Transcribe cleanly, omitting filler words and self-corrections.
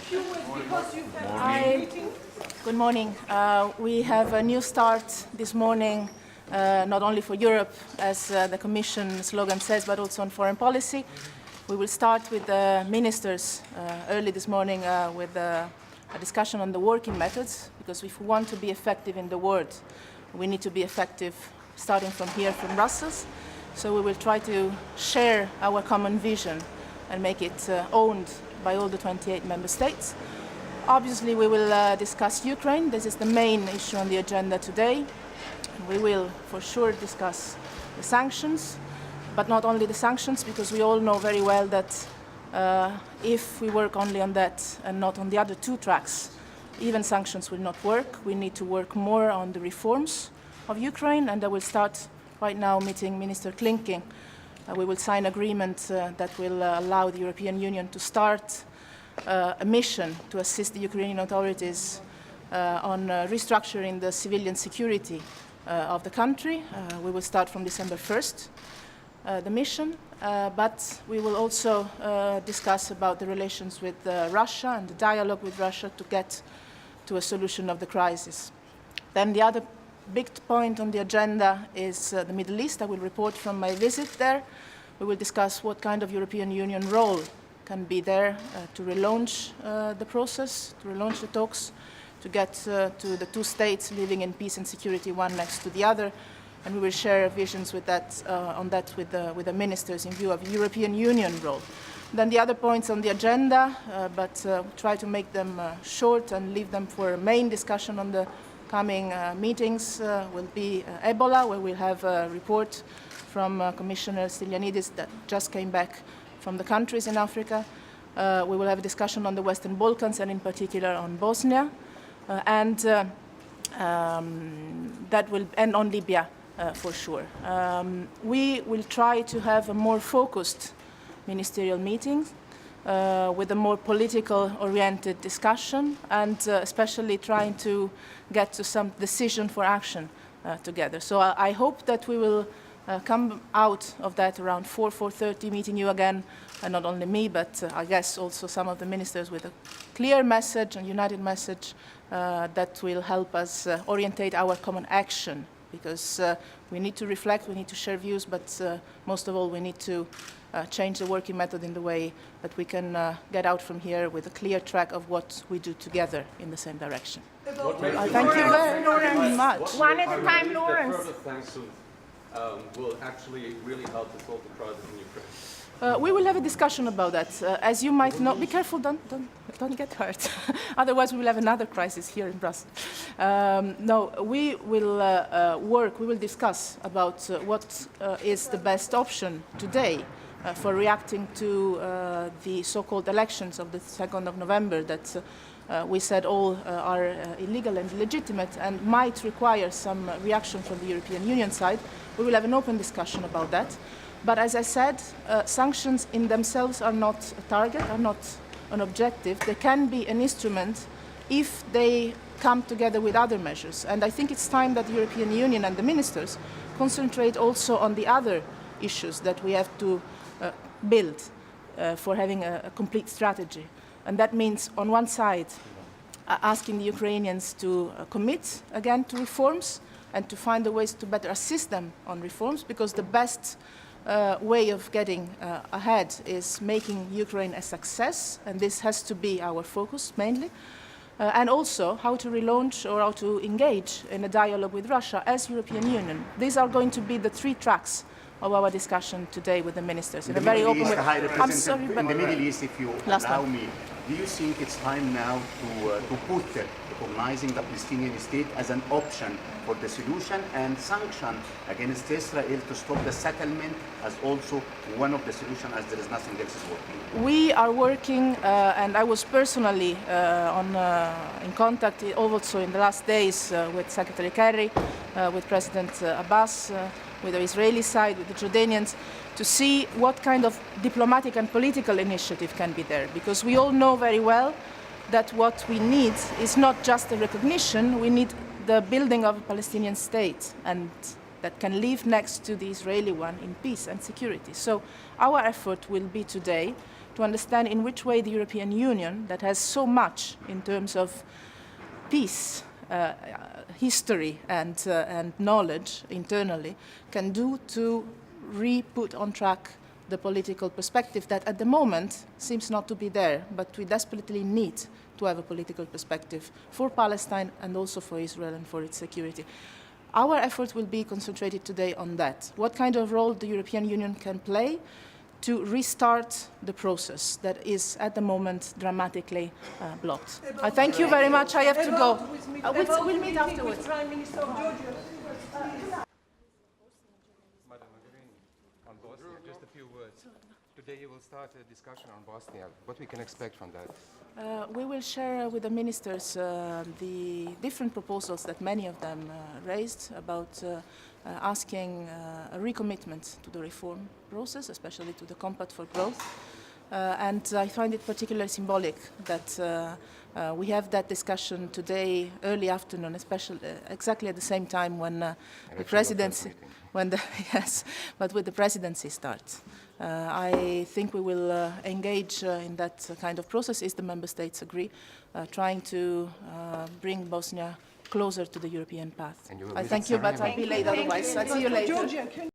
few words because you've had a meeting. Good morning. We have a new start this morning, not only for Europe, as the Commission slogan says, but also on foreign policy. We will start with the ministers early this morning with a discussion on the working methods, because if we want to be effective in the world, we need to be effective starting from here, from Brussels. So we will try to share our common vision and make it owned by all the 28 member states. Obviously, we will discuss Ukraine. This is the main issue on the agenda today. We will, for sure, discuss the sanctions, but not only the sanctions, because we all know very well that if we work only on that and not on the other two tracks, even sanctions will not work. We need to work more on the reforms of Ukraine, and I will start right now meeting Minister Klinking. We will sign an agreement that will allow the European Union to start a mission to assist the Ukrainian authorities on restructuring the civilian security of the country. We will start from December 1st, the mission, but we will also discuss about the relations with Russia and the dialogue with Russia to get to a solution of the crisis. Then the other big point on the agenda is the Middle East. I will report from my visit there. We will discuss what kind of European Union role can be there to relaunch the process, to relaunch the talks, to get to the two states living in peace and security, one next to the other. And we will share visions with that, on that with the ministers in view of European Union role. Then the other points on the agenda, but try to make them short and leave them for main discussion on the coming meetings, will be Ebola, where we'll have a report from Commissioner Stylianides that just came back from the countries in Africa. We will have a discussion on the Western Balkans and in particular on Bosnia, and that will end on Libya for sure. We will try to have a more focused ministerial meeting with a more political-oriented discussion, and especially trying to get to some decision for action together. So I hope that we will come out of that around 4:30, meeting you again, and not only me, but I guess also some of the ministers with a clear message and united message that will help us orientate our common action, because we need to reflect, we need to share views, but most of all we need to change the working method in the way that we can get out from here with a clear track of what we do together in the same direction. Thank you very much. One at a time, Lawrence. Further sanctions will actually really help to solve the crisis in Ukraine. We will have a discussion about that. As you might know, be careful, don't get hurt. Otherwise, we will have another crisis here in Brussels. No, we will work, we will discuss about what is the best option today for reacting to the so-called elections of the 2nd of November that we said all are illegal and illegitimate and might require some reaction from the European Union side. We will have an open discussion about that. But as I said, sanctions in themselves are not a target, are not an objective. They can be an instrument if they come together with other measures. And I think it's time that the European Union and the ministers concentrate also on the other issues that we have to build for having a complete strategy. And that means, on one side, asking the Ukrainians to commit again to reforms and to find the ways to better assist them on reforms, because the best way of getting ahead is making Ukraine a success, and this has to be our focus mainly. And also how to relaunch or how to engage in a dialogue with Russia as European Union. These are going to be the three tracks of our discussion today with the ministers. In a very open way. I'm sorry, but in the Middle East, if you allow me, do you think it's time now to put recognizing the Palestinian state as an option for the solution, and sanction against Israel to stop the settlement as also one of the solutions, as there is nothing else is working? We are working, and I was personally in contact also in the last days with Secretary Kerry, with President Abbas, with the Israeli side, with the Jordanians, to see what kind of diplomatic and political initiative can be there. Because we all know very well that what we need is not just a recognition, we need the building of a Palestinian state, and that can live next to the Israeli one in peace and security. So our effort will be today to understand in which way the European Union, that has so much in terms of peace, history and knowledge internally, can do to re-put on track the political perspective that at the moment seems not to be there, but we desperately need to have a political perspective for Palestine and also for Israel and for its security. Our effort will be concentrated today on that. What kind of role the European Union can play to restart the process that is at the moment dramatically blocked. I thank you very much. I have to go. We'll meet afterwards. Prime Minister of Georgia. Madam Mogherini, on Bosnia, just a few words. Today you will start a discussion on Bosnia. What we can expect from that? We will share with the ministers the different proposals that many of them raised about asking a recommitment to the reform process, especially to the Compact for Growth. And I find it particularly symbolic that we have that discussion today, early afternoon, especially exactly at the same time when the presidency, yes, but with the presidency starts. I think we will engage in that kind of process, if the member states agree, trying to bring Bosnia closer to the European path. I thank you, but I'll be late otherwise. I'll see you later. Georgia,